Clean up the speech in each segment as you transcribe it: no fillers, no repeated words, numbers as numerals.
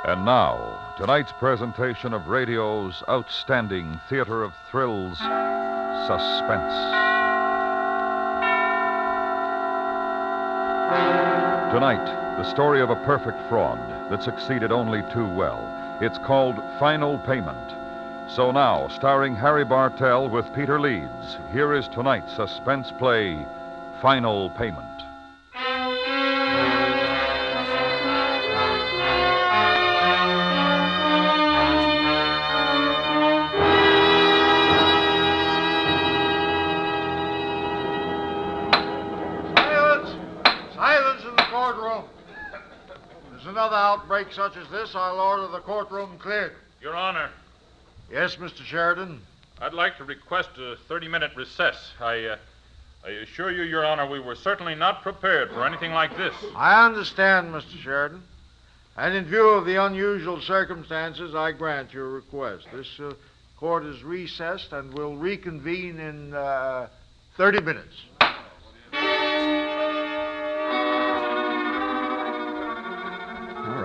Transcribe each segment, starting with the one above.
And now, tonight's presentation of radio's outstanding theater of thrills, Suspense. Tonight, the story of a perfect fraud that succeeded only too well. It's called Final Payment. So now, starring Harry Bartell with Peter Leeds, here is tonight's suspense play, Final Payment. Another outbreak such as this, I'll order the courtroom cleared. Your Honor. Yes, Mr. Sheridan? I'd like to request a 30-minute recess. I assure you, Your Honor, we were certainly not prepared for anything like this. I understand, Mr. Sheridan. And in view of the unusual circumstances, I grant your request. This court is recessed and will reconvene in 30 minutes.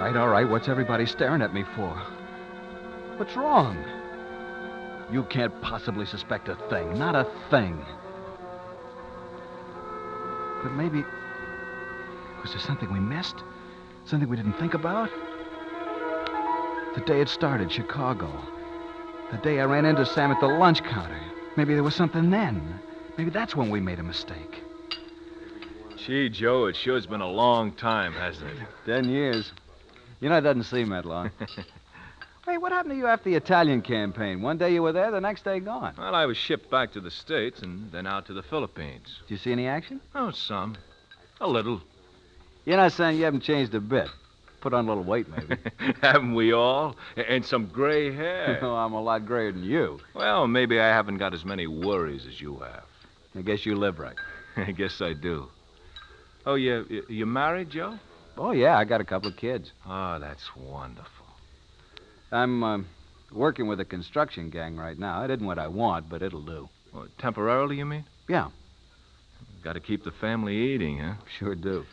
All right. What's everybody staring at me for? What's wrong? You can't possibly suspect a thing. Not a thing. But maybe... Was there something we missed? Something we didn't think about? The day it started, Chicago. The day I ran into Sam at the lunch counter. Maybe there was something then. Maybe that's when we made a mistake. Gee, Joe, it sure's been a long time, hasn't it? 10 years. You know, it doesn't seem that long. Hey, what happened to you after the Italian campaign? One day you were there, the next day gone. Well, I was shipped back to the States and then out to the Philippines. Did you see any action? Oh, some. A little. You know, son, you haven't changed a bit. Put on a little weight, maybe. Haven't we all? And some gray hair. Oh, I'm a lot grayer than you. Well, maybe I haven't got as many worries as you have. I guess you live right. I guess I do. Oh, you married, Joe? Oh, yeah, I got a couple of kids. Oh, that's wonderful. I'm working with a construction gang right now. It isn't what I want, but it'll do. Well, temporarily, you mean? Yeah. Got to keep the family eating, huh? Sure do.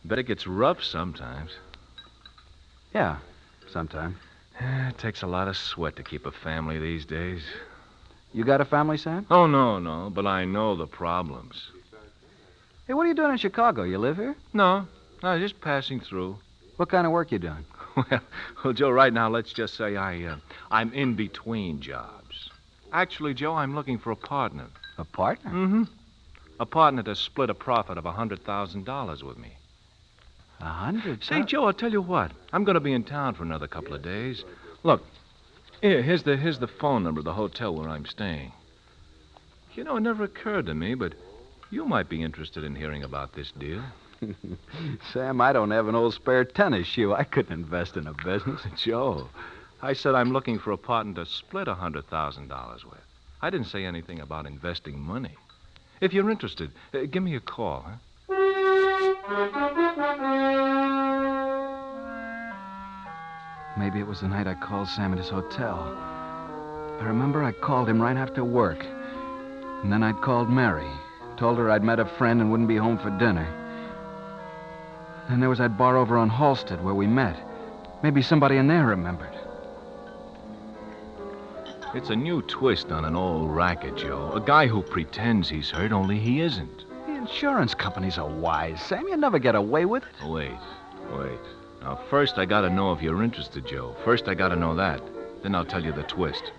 Bet it gets rough sometimes. Yeah, sometime. It takes a lot of sweat to keep a family these days. You got a family, Sam? Oh, no, but I know the problems. Hey, what are you doing in Chicago? You live here? No, just passing through. What kind of work you doing? Well, Joe, right now, let's just say I'm in between jobs. Actually, Joe, I'm looking for a partner. A partner? Mm-hmm. A partner to split a profit of $100,000 with me. 100? Say, Joe, I'll tell you what. I'm going to be in town for another couple of days. Look, here's the phone number of the hotel where I'm staying. You know, it never occurred to me, but you might be interested in hearing about this deal. Sam, I don't have an old spare tennis shoe. I couldn't invest in a business. Joe, I said I'm looking for a partner to split $100,000 with. I didn't say anything about investing money. If you're interested, give me a call, huh? Maybe it was the night I called Sam at his hotel. I remember I called him right after work. And then I'd called Mary. Told her I'd met a friend and wouldn't be home for dinner. Then there was that bar over on Halsted where we met. Maybe somebody in there remembered. It's a new twist on an old racket, Joe. A guy who pretends he's hurt, only he isn't. The insurance companies are wise, Sam. You never get away with it. Wait. Now, first I gotta know if you're interested, Joe. First I gotta know that. Then I'll tell you the twist.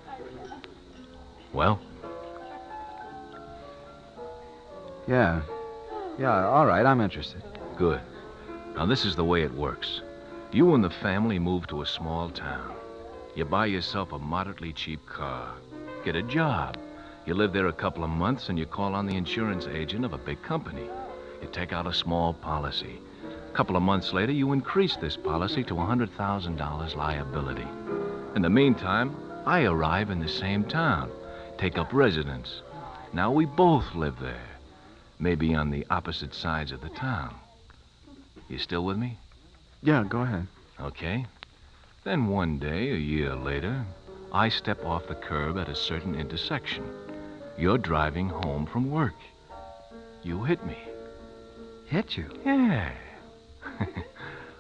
Well? Yeah, all right, I'm interested. Good. Now, this is the way it works. You and the family move to a small town. You buy yourself a moderately cheap car. Get a job. You live there a couple of months and you call on the insurance agent of a big company. You take out a small policy. A couple of months later, you increase this policy to $100,000 liability. In the meantime, I arrive in the same town, take up residence. Now we both live there. Maybe on the opposite sides of the town. You still with me? Yeah, go ahead. Okay. Then one day, a year later, I step off the curb at a certain intersection. You're driving home from work. You hit me. Hit you? Yeah.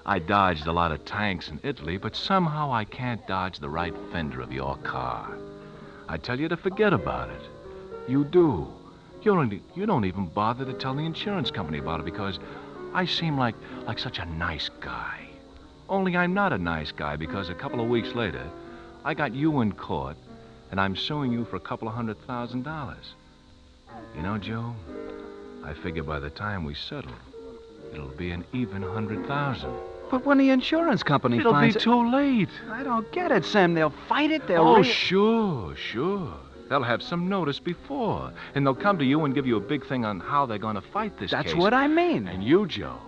I dodged a lot of tanks in Italy, but somehow I can't dodge the right fender of your car. I tell you to forget about it. You do. You don't even bother to tell the insurance company about it because I seem like such a nice guy. Only I'm not a nice guy because a couple of weeks later, I got you in court, and I'm suing you for a couple of $100,000. You know, Joe, I figure by the time we settle, it'll be an even 100,000. But when the insurance company It'll be finds it... too late. I don't get it, Sam. They'll fight it. They'll... Oh, sure. They'll have some notice before, and they'll come to you and give you a big thing on how they're going to fight this case. That's what I mean. And you, Joe,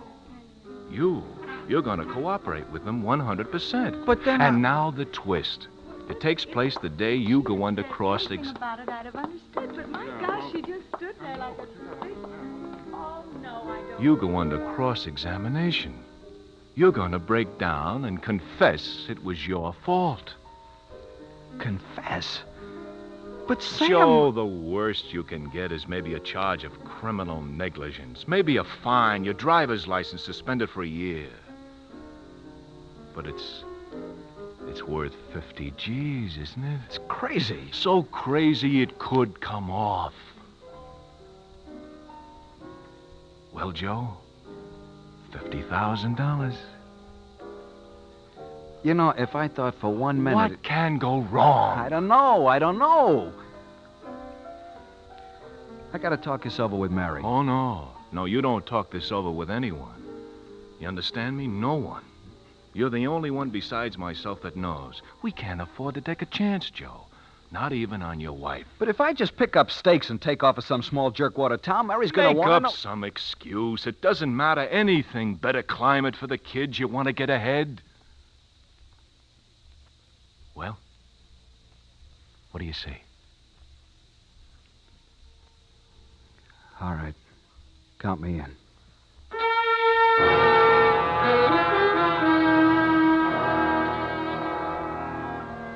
you're going to cooperate with them 100%. But then And now the twist. It takes place the day you go under cross-examination. About it, I'd have understood, but my gosh, she just stood there like a big... Oh, no, I don't... You go under cross-examination. You're going to break down and confess it was your fault. Confess? But Sam... Joe, the worst you can get is maybe a charge of criminal negligence. Maybe a fine, your driver's license suspended for a year. But it's worth 50 G's, isn't it? It's crazy. So crazy it could come off. Well, Joe, $50,000. You know, if I thought for 1 minute... What can go wrong? I don't know. I gotta talk this over with Mary. Oh, no. No, you don't talk this over with anyone. You understand me? No one. You're the only one besides myself that knows. We can't afford to take a chance, Joe. Not even on your wife. But if I just pick up stakes and take off of some small jerkwater town, Mary's gonna Make want to up know... some excuse. It doesn't matter anything. Better climate for the kids. You want to get ahead? Well, what do you say? All right. Count me in.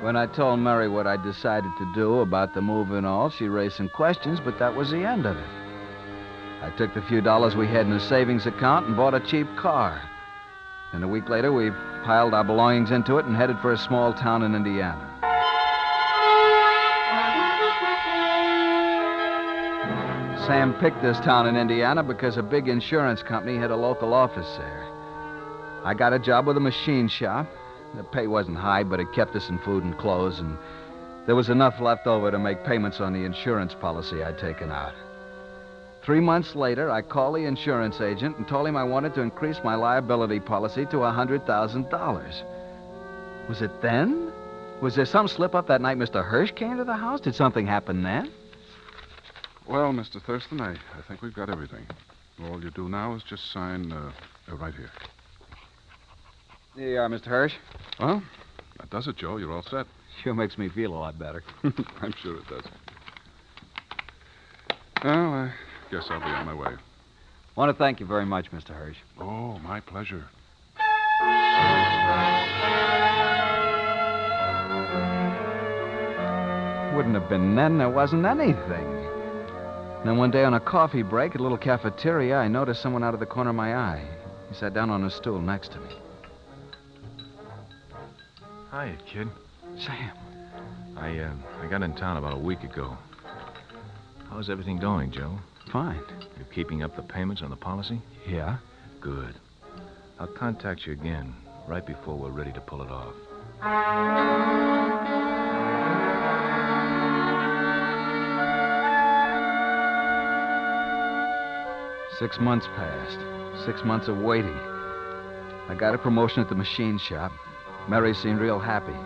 When I told Mary what I decided to do about the move and all, she raised some questions, but that was the end of it. I took the few dollars we had in the savings account and bought a cheap car. And a week later, we piled our belongings into it and headed for a small town in Indiana. Sam picked this town in Indiana because a big insurance company had a local office there. I got a job with a machine shop. The pay wasn't high, but it kept us in food and clothes, and there was enough left over to make payments on the insurance policy I'd taken out. 3 months later, I called the insurance agent and told him I wanted to increase my liability policy to $100,000. Was it then? Was there some slip-up that night Mr. Hirsch came to the house? Did something happen then? Well, Mr. Thurston, I think we've got everything. All you do now is just sign right here. Here you are, Mr. Hirsch. Well, that does it, Joe. You're all set. Sure makes me feel a lot better. I'm sure it does. Well, I guess I'll be on my way. Want to thank you very much, Mr. Hirsch. Oh, my pleasure. Wouldn't have been then. There wasn't anything. Then one day on a coffee break at a little cafeteria, I noticed someone out of the corner of my eye. He sat down on a stool next to me. Hiya, kid. Sam. I got in town about a week ago. How's everything going, Joe? Fine. You keeping up the payments on the policy? Yeah? Good. I'll contact you again right before we're ready to pull it off. 6 months passed. 6 months of waiting. I got a promotion at the machine shop. Mary seemed real happy.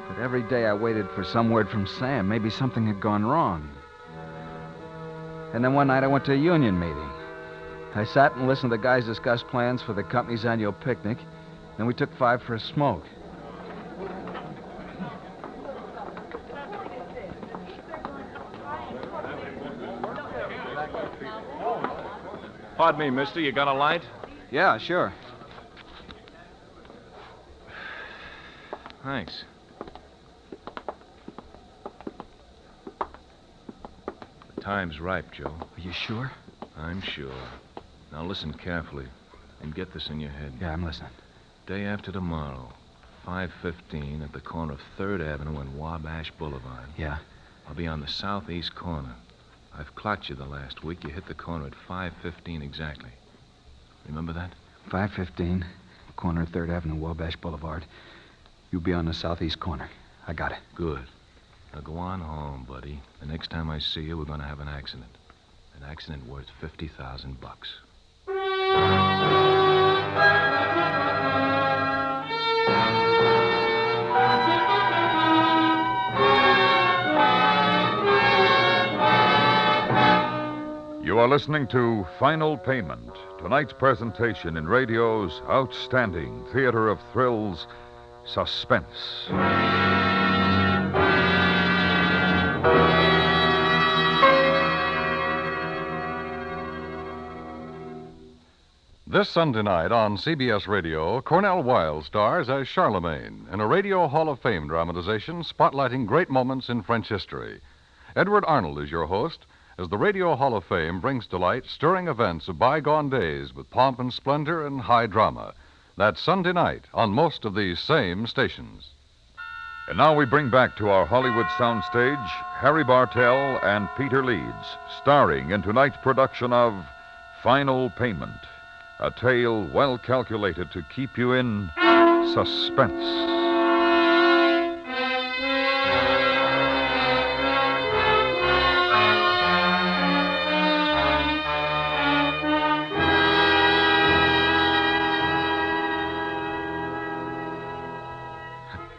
But every day I waited for some word from Sam. Maybe something had gone wrong. And then one night I went to a union meeting. I sat and listened to the guys discuss plans for the company's annual picnic. Then we took 5 for a smoke. Pardon me, mister. You got a light? Yeah, sure. Thanks. The time's ripe, Joe. Are you sure? I'm sure. Now listen carefully and get this in your head. Yeah, I'm listening. Day after tomorrow, 5:15 at the corner of 3rd Avenue and Wabash Boulevard. Yeah. I'll be on the southeast corner. I've clocked you the last week. You hit the corner at 5:15 exactly. Remember that? 5:15, corner of 3rd Avenue, Wabash Boulevard. You'll be on the southeast corner. I got it. Good. Now go on home, buddy. The next time I see you, we're going to have an accident. An accident worth $50,000. You are listening to Final Payment, tonight's presentation in radio's outstanding theater of thrills, Suspense. This Sunday night on CBS Radio, Cornell Wilde stars as Charlemagne in a Radio Hall of Fame dramatization spotlighting great moments in French history. Edward Arnold is your host as the Radio Hall of Fame brings to light stirring events of bygone days with pomp and splendor and high drama. That's Sunday night on most of these same stations. And now we bring back to our Hollywood soundstage Harry Bartell and Peter Leeds, starring in tonight's production of Final Payment, a tale well calculated to keep you in suspense.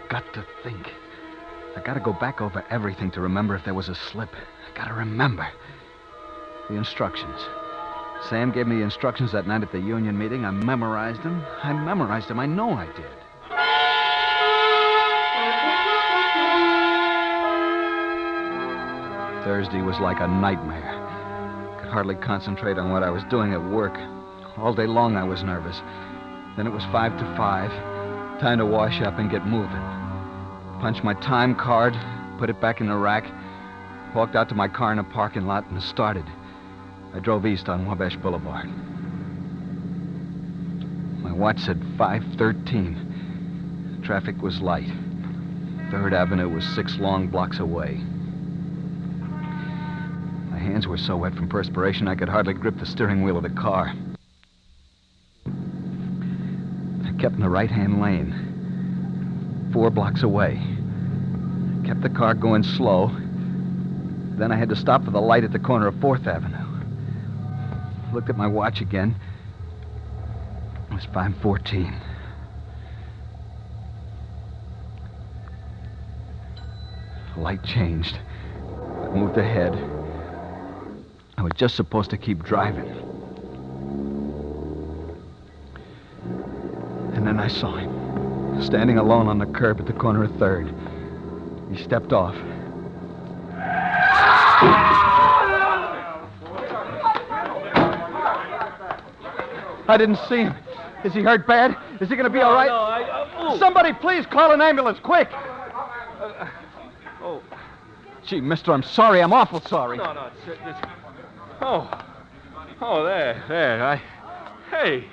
Got to think. I gotta go back over everything to remember if there was a slip. I gotta remember. The instructions. Sam gave me the instructions that night at the union meeting. I memorized them. I know I did. Thursday was like a nightmare. Could hardly concentrate on what I was doing at work. All day long I was nervous. Then it was 5 to 5. Time to wash up and get moving. Punched my time card, put it back in the rack, walked out to my car in a parking lot and started. I drove east on Wabash Boulevard. My watch said 5:13. Traffic was light. 3rd Avenue was 6 long blocks away. My hands were so wet from perspiration I could hardly grip the steering wheel of the car. I kept in the right-hand lane, 4 blocks away. Kept the car going slow. Then I had to stop for the light at the corner of 4th Avenue. Looked at my watch again. It was 5:14. The light changed. I moved ahead. I was just supposed to keep driving. And then I saw him, standing alone on the curb at the corner of 3rd. He stepped off. I didn't see him. Is he hurt bad? Is he going to be all right? No, Somebody please call an ambulance, quick. Gee, mister, I'm sorry. I'm awful sorry. No, it's... Oh, there. Hey,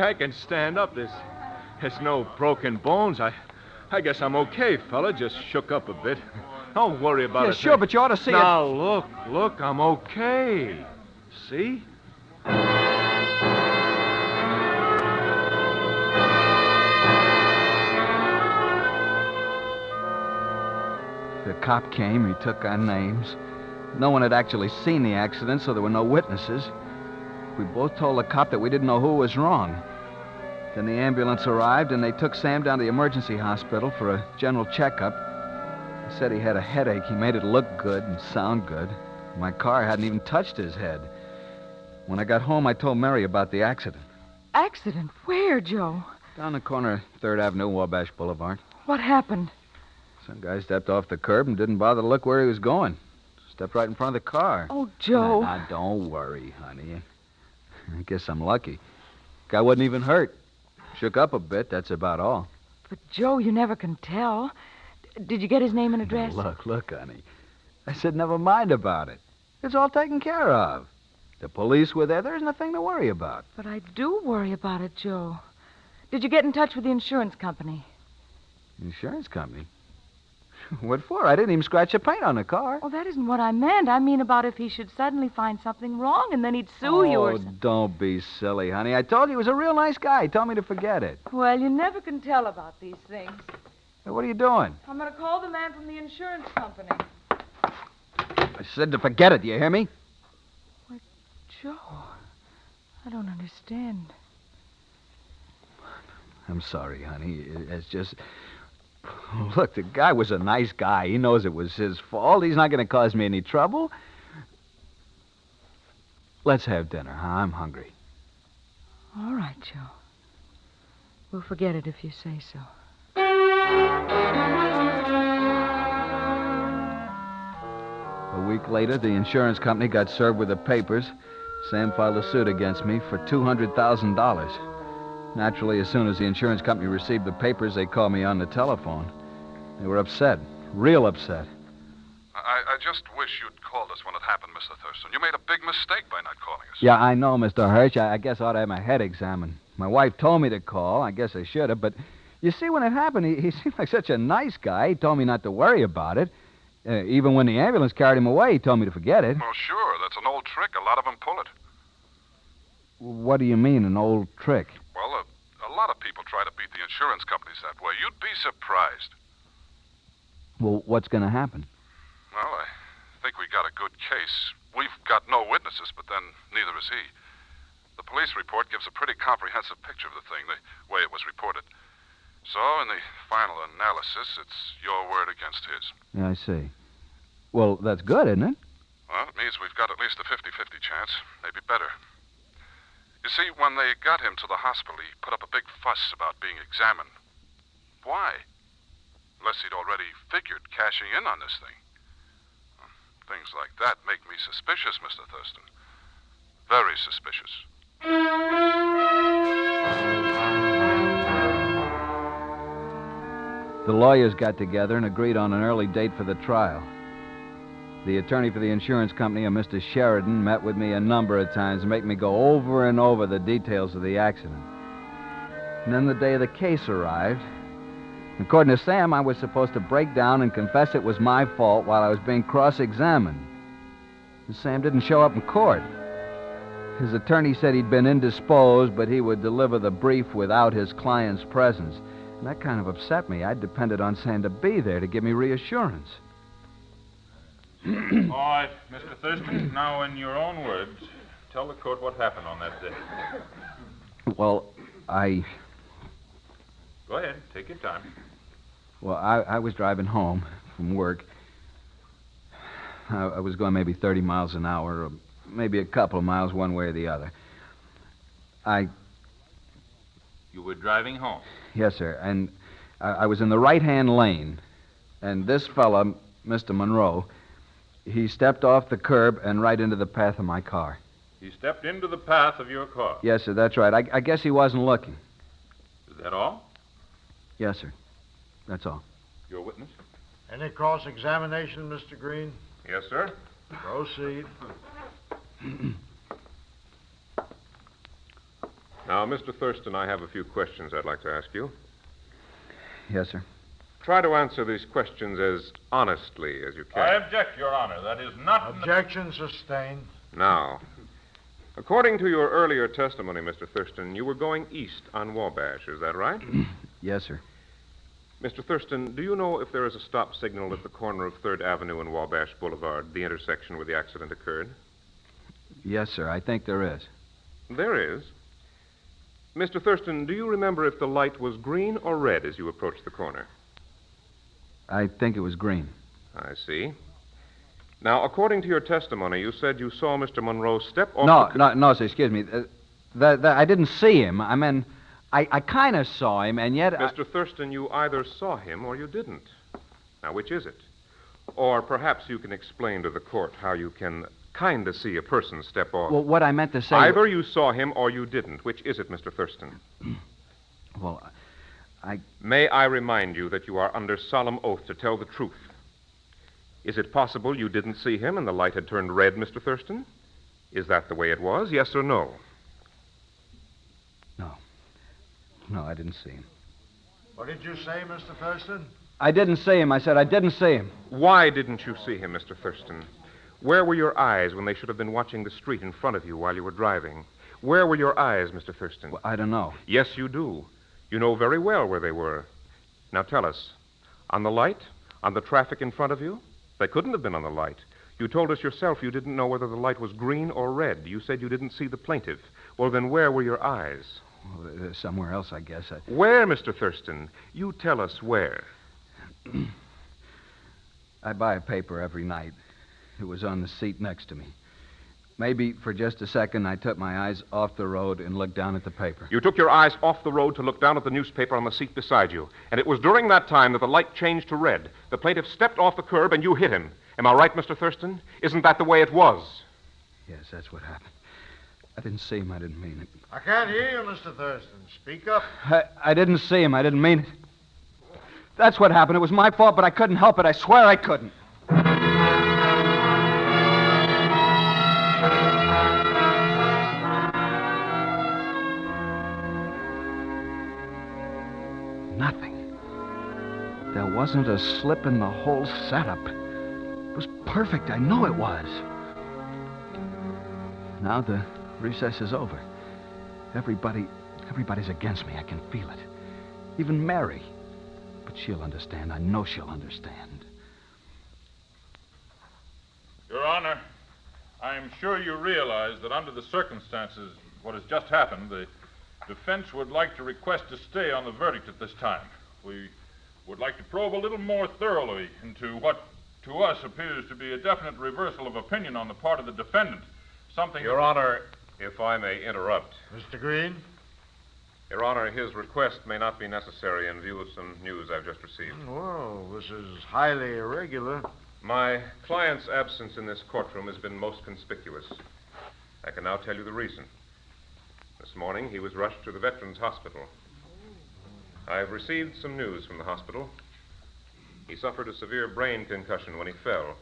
I can stand up. There's no broken bones. I guess I'm okay, fella. Just shook up a bit. Don't worry about it. Yeah, sure, but you ought to see it. Now, look, I'm okay. See? The cop came. He took our names. No one had actually seen the accident, so there were no witnesses. We both told the cop that we didn't know who was wrong. Then the ambulance arrived, and they took Sam down to the emergency hospital for a general checkup. He said he had a headache. He made it look good and sound good. My car hadn't even touched his head. When I got home, I told Mary about the accident. Accident? Where, Joe? Down the corner of 3rd Avenue, Wabash Boulevard. What happened? Some guy stepped off the curb and didn't bother to look where he was going. Stepped right in front of the car. Oh, Joe. Now, don't worry, honey. I guess I'm lucky. Guy wasn't even hurt. Shook up a bit, that's about all. But, Joe, you never can tell. Did you get his name and address? Look, honey. I said never mind about it. It's all taken care of. The police were there. There's nothing to worry about. But I do worry about it, Joe. Did you get in touch with the insurance company? Insurance company? What for? I didn't even scratch the paint on the car. Oh, that isn't what I meant. I mean about if he should suddenly find something wrong and then he'd sue you or Oh, something. don't be silly, honey. I told you he was a real nice guy. He told me to forget it. Well, you never can tell about these things. Hey, what are you doing? I'm going to call the man from the insurance company. I said to forget it. Do you hear me? Why, Joe, I don't understand. I'm sorry, honey. It's just... Look, the guy was a nice guy. He knows it was his fault. He's not going to cause me any trouble. Let's have dinner, huh? I'm hungry. All right, Joe. We'll forget it if you say so. A week later, the insurance company got served with the papers. Sam filed a suit against me for $200,000. Naturally, as soon as the insurance company received the papers, they called me on the telephone. They were upset, real upset. I just wish you'd called us when it happened, Mr. Thurston. You made a big mistake by not calling us. Yeah, I know, Mr. Hirsch. I guess I ought to have my head examined. My wife told me to call. I guess I should have. But you see, when it happened, he seemed like such a nice guy. He told me not to worry about it. Even when the ambulance carried him away, he told me to forget it. Well, sure. That's an old trick. A lot of them pull it. What do you mean, an old trick? Well, a lot of people try to beat the insurance companies that way. You'd be surprised. Well, what's going to happen? Well, I think we got a good case. We've got no witnesses, but then neither has he. The police report gives a pretty comprehensive picture of the thing, the way it was reported. So, in the final analysis, it's your word against his. Yeah, I see. Well, that's good, isn't it? Well, it means we've got at least a 50-50 chance, maybe better. You see, when they got him to the hospital, he put up a big fuss about being examined. Why? Unless he'd already figured cashing in on this thing. Things like that make me suspicious, Mr. Thurston. Very suspicious. The lawyers got together and agreed on an early date for the trial. The attorney for the insurance company, a Mr. Sheridan, met with me a number of times to make me go over and over the details of the accident. And then the day of the case arrived. According to Sam, I was supposed to break down and confess it was my fault while I was being cross-examined. And Sam didn't show up in court. His attorney said he'd been indisposed, but he would deliver the brief without his client's presence. And that kind of upset me. I depended on Sam to be there to give me reassurance. All right, Mr. Thurston, now in your own words, tell the court what happened on that day. Well, Go ahead, take your time. Well, I was driving home from work. I was going maybe 30 miles an hour, or maybe a couple of miles one way or the other. You were driving home? Yes, sir, and I was in the right-hand lane, and this fella, Mr. Monroe, he stepped off the curb and right into the path of my car. He stepped into the path of your car? Yes, sir, that's right. I guess he wasn't looking. Is that all? Yes, sir. That's all. Your witness? Any cross-examination, Mr. Green? Yes, sir. Proceed. Now, Mr. Thurston, I have a few questions I'd like to ask you. Yes, sir. Try to answer these questions as honestly as you can. I object, Your Honor. That is not... Objection sustained. Now, according to your earlier testimony, Mr. Thurston, you were going east on Wabash, is that right? Yes, sir. Mr. Thurston, do you know if there is a stop signal at the corner of 3rd Avenue and Wabash Boulevard, the intersection where the accident occurred? Yes, sir. I think there is. There is. Mr. Thurston, do you remember if the light was green or red as you approached the corner? I think it was green. I see. Now, according to your testimony, you said you saw Mr. Monroe step off No, sir, excuse me. I didn't see him. I mean, I kind of saw him, and yet... Mr. Thurston, you either saw him or you didn't. Now, which is it? Or perhaps you can explain to the court how you can kind of see a person step off. Well, what I meant to say... Either you saw him or you didn't. Which is it, Mr. Thurston? Well, May I remind you that you are under solemn oath to tell the truth. Is it possible you didn't see him and the light had turned red, Mr. Thurston? Is that the way it was, yes or no? No, I didn't see him. What did you say, Mr. Thurston? I didn't see him. I said I didn't see him. Why didn't you see him, Mr. Thurston? Where were your eyes when they should have been watching the street in front of you while you were driving? Where were your eyes, Mr. Thurston? Well, I don't know. Yes, you do. You know very well where they were. Now tell us. On the light? On the traffic in front of you? They couldn't have been on the light. You told us yourself you didn't know whether the light was green or red. You said you didn't see the plaintiff. Well, then where were your eyes? Well, somewhere else, I guess. Where, Mr. Thurston? You tell us where. I buy a paper every night. It was on the seat next to me. Maybe for just a second I took my eyes off the road and looked down at the paper. You took your eyes off the road to look down at the newspaper on the seat beside you. And it was during that time that the light changed to red. The plaintiff stepped off the curb and you hit him. Am I right, Mr. Thurston? Isn't that the way it was? Yes, that's what happened. I didn't see him. I didn't mean it. I can't hear you, Mr. Thurston. Speak up. I didn't see him. I didn't mean it. That's what happened. It was my fault, but I couldn't help it. I swear I couldn't. Nothing. There wasn't a slip in the whole setup. It was perfect. I know it was. Now the recess is over. Everybody's against me. I can feel it. Even Mary. But she'll understand. I know she'll understand. Your Honor, I am sure you realize that under the circumstances, what has just happened, the defense would like to request a stay on the verdict at this time. We would like to probe a little more thoroughly into what to us appears to be a definite reversal of opinion on the part of the defendant. Something... Your Honor, if I may interrupt. Mr. Green? Your Honor, his request may not be necessary in view of some news I've just received. Well, this is highly irregular. My client's absence in this courtroom has been most conspicuous. I can now tell you the reason. This morning, he was rushed to the Veterans Hospital. I've received some news from the hospital. He suffered a severe brain concussion when he fell.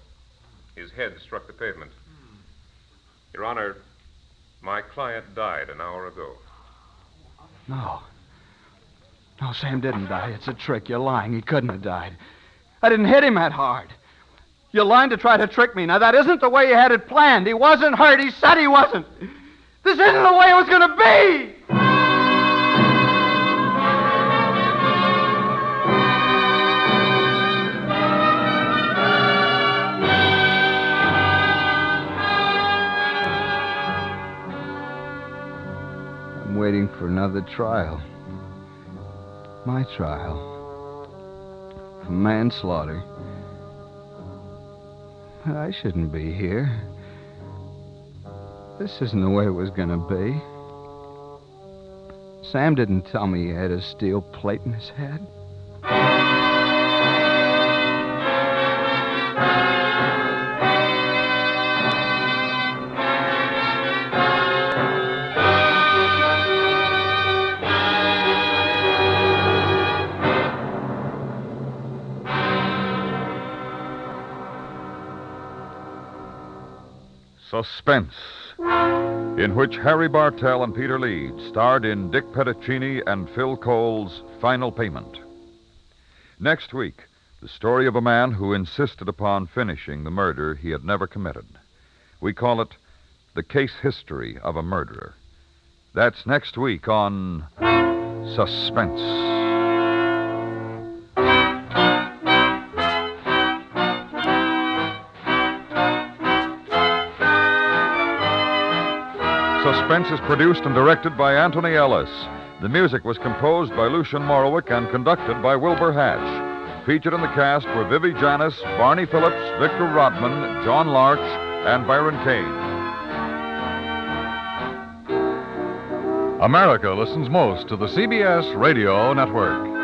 His head struck the pavement. Your Honor, my client died an hour ago. No. No, Sam didn't die. It's a trick. You're lying. He couldn't have died. I didn't hit him that hard. You're lying to try to trick me. Now, that isn't the way you had it planned. He wasn't hurt. He said he wasn't. This isn't the way it was going to be. I'm waiting for another trial. My trial. For manslaughter. I shouldn't be here. This isn't the way it was going to be. Sam didn't tell me he had a steel plate in his head. Suspense, in which Harry Bartell and Peter Leeds starred in Dick Petticini and Phil Cole's Final Payment. Next week, the story of a man who insisted upon finishing the murder he had never committed. We call it The Case History of a Murderer. That's next week on Suspense. Suspense is produced and directed by Anthony Ellis. The music was composed by Lucian Morowick and conducted by Wilbur Hatch. Featured in the cast were Vivi Janis, Barney Phillips, Victor Rodman, John Larch, and Byron Kane. America listens most to the CBS Radio Network.